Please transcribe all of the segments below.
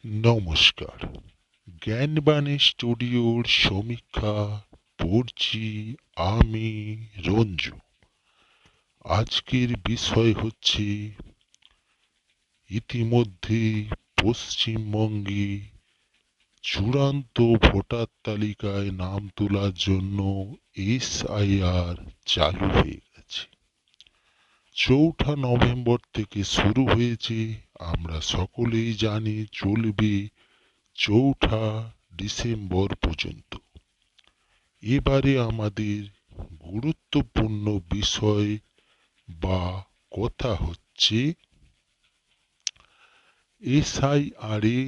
নমস্কার। জ্ঞানবাণী স্টুডিওর সমীক্ষা পড়ছি আমি রঞ্জু। আজকের বিষয় হচ্ছে ইতিমধ্যে পশ্চিমবঙ্গে চূড়ান্ত ভোটার তালিকায় নাম তোলার জন্য এসআইআর চালু হয়ে গেছে। ৪ঠা নভেম্বর থেকে শুরু হয়েছে, আমরা সকলেই জানি চলবে ৪ঠা ডিসেম্বর পর্যন্ত। এবারে আমাদের গুরুত্বপূর্ণ বিষয় বা কথা হচ্ছে এসআইআরে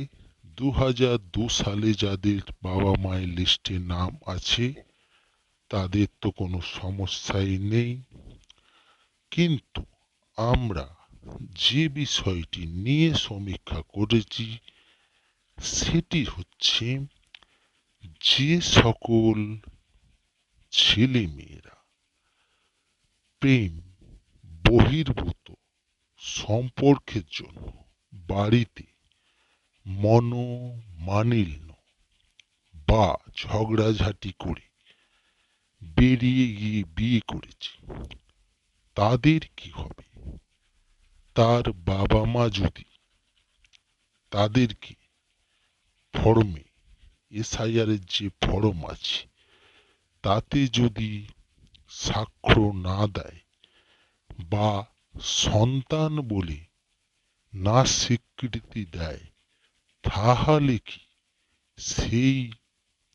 ২০০২ সালে যাদের বাবা মায়ের লিস্টে নাম আছে তাদের তো কোনো সমস্যাই নেই, কিন্তু আমরা যে বিষয়টি নিয়ে সমীক্ষা করেছি সেটি হচ্ছে যে সকল ছেলেমেয়েরা প্রেম বহির্ভূত সম্পর্কের জন্য বাড়িতে মনোমালিন্য বা ঝগড়াঝাটি করে বেরিয়ে গিয়ে বিয়ে করেছে, তাদের কি হবে? তার বাবা মা যদি তাদেরকে ফর্মে, এসআইআর এর যে ফর্ম আছে তাতে যদি স্বাক্ষর না দেয় বা সন্তান বলে না স্বীকৃতি দেয়, তাহলে কি সেই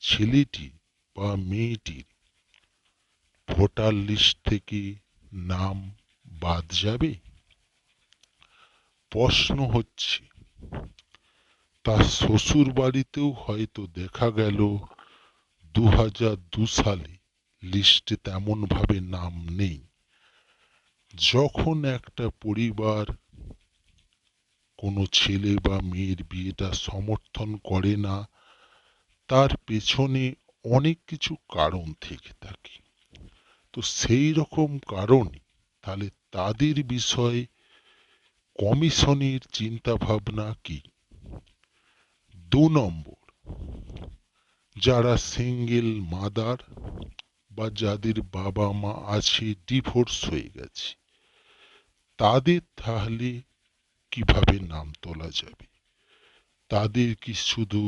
ছেলেটি বা মেয়েটির ভোটার লিস্ট থেকে নাম বাদ যাবে? প্রশ্ন হচ্ছে, তার শ্বশুর বাড়িতেও হয়তো দেখা গেল ২০০২ সালে লিস্টে তেমন ভাবে নাম নেই। যখন একটা পরিবার কোনো ছেলে বা মেয়ের বিয়েটা সমর্থন করে না, তার পেছনে অনেক কিছু কারণ থেকে থাকে। তো সেই রকম কারণে তাহলে তাদের বিষয়ে কমিশনের চিন্তা ভাবনা কি? ২ নম্বর, যারা সিঙ্গেল মাদার বা যাদের বাবা মা আছে ডিভোর্স হয়ে গেছে, তাদের তাহলে কিভাবে নাম তোলা যাবে? তাদের কি শুধু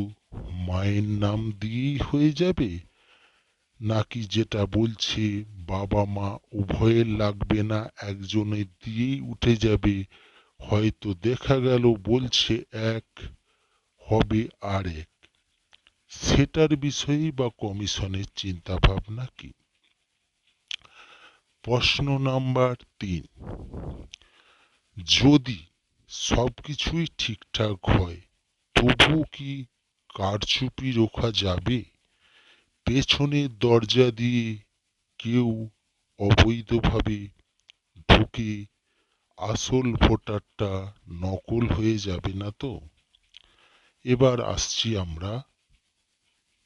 মায়ের নাম দিয়েই হয়ে যাবে, নাকি যেটা বলছে বাবা মা উভয়ের লাগবে না, একজনের দিয়েই উঠে যাবে? হয়তো দেখা গেল বলছে এক, হবে আর এক। সেটার বিষয়েই বা কমিশনের চিন্তা ভাবনা কি? প্রশ্ন নাম্বার ৩, যদি সবকিছুই ঠিকঠাক হয় তবুও কি কারচুপি রোখা যাবে? পেছনের দরজা দিয়ে কেউ অবৈধভাবে ঢুকে আসল ভোটারটা নকল হয়ে যাবে না তো? এবার আসছি আমরা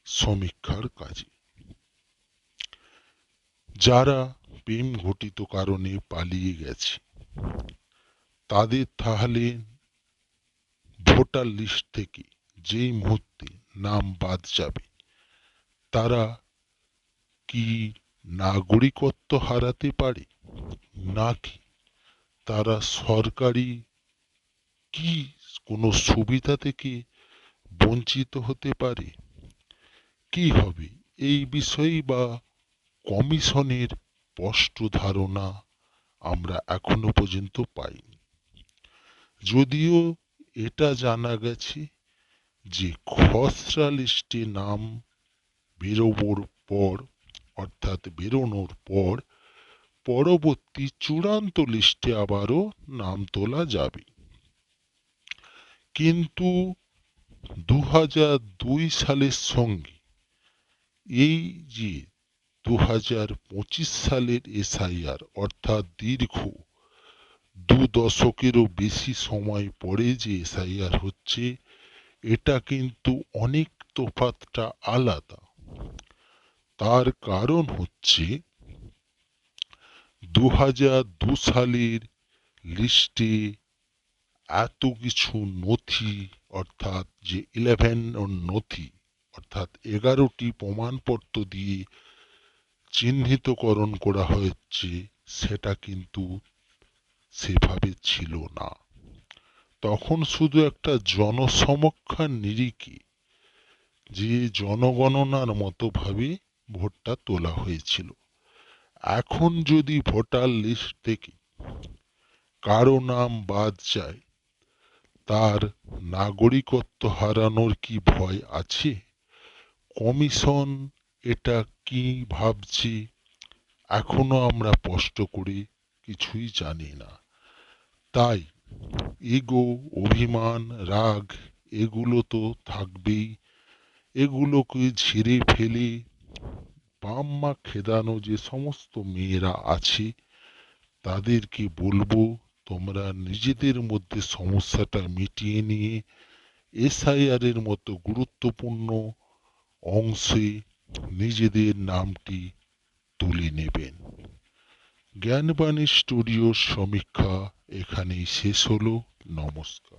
সমীক্ষার কাজে। যারা প্রেম ঘটিত কারণে পালিয়ে গেছে, তাদের তাহলে ভোটার লিস্ট থেকে যেই মুহূর্তে নাম বাদ যাবে, তারা কি নাগরিকত্ব হারাতে পারে, নাকি তারা সরকারি কি কোনো সুবিধা থেকে বঞ্চিত হতে পারে? কি হবে এই বিষয়েই বা কমিশনের স্পষ্ট ধারণা আমরা এখনো পর্যন্ত পাইনি। যদিও এটা জানা গেছে যে খসড়া লিস্টে নাম বেরোনোর পর, অর্থাৎ বেরোনোর পর পরবর্তী চূড়ান্ত লিস্টে আবারও নাম তোলা যাবে। কিন্তু ২০০২ সালের সঙ্গে এই যে ২০২৫ সালের এসআইআর, অর্থাৎ দীর্ঘ ২ দশকেরও বেশি সময় পরে যে এসআইআর হচ্ছে, এটা কিন্তু অনেক তফাৎটা আলাদা। তার কারণ হচ্ছে ২০০২ সালের লিস্টে এত কিছু নথি অর্থাৎ যে 11 নথি অর্থাৎ 11টি প্রমাণপত্র দিয়ে চিহ্নিতকরণ করা হয়েছে, সেটা কিন্তু সেভাবে ছিল না। তখন শুধু একটা জনসমীক্ষার নিরিখে যে জনগণনার মতো ভাবে ভোটটা তোলা হয়েছিল। এখন যদি ভোটার লিস্ট থেকে কারো নাম বাদ যায়, তার নাগরিকত্ব হারানোর কি ভয় আছে? কমিশন এটা কি ভাবছে এখনো আমরা স্পষ্ট করে কিছুই জানি না। তাই ইগো, অভিমান, রাগ এগুলো তো থাকবেই। এগুলোকে ঝেড়ে ফেলে বাম মা খেদানো যে সমস্ত মেয়েরা আছে তাদেরকে বলবো, তোমরা নিজেদের মধ্যে সমস্যাটা মিটিয়ে নিয়ে এসআইআর এর মতো গুরুত্বপূর্ণ অংশে নিজেদের নামটি তুলে নেবেন। জ্ঞানবাণী স্টুডিওর সমীক্ষা এখানেই শেষ হলো। নমস্কার।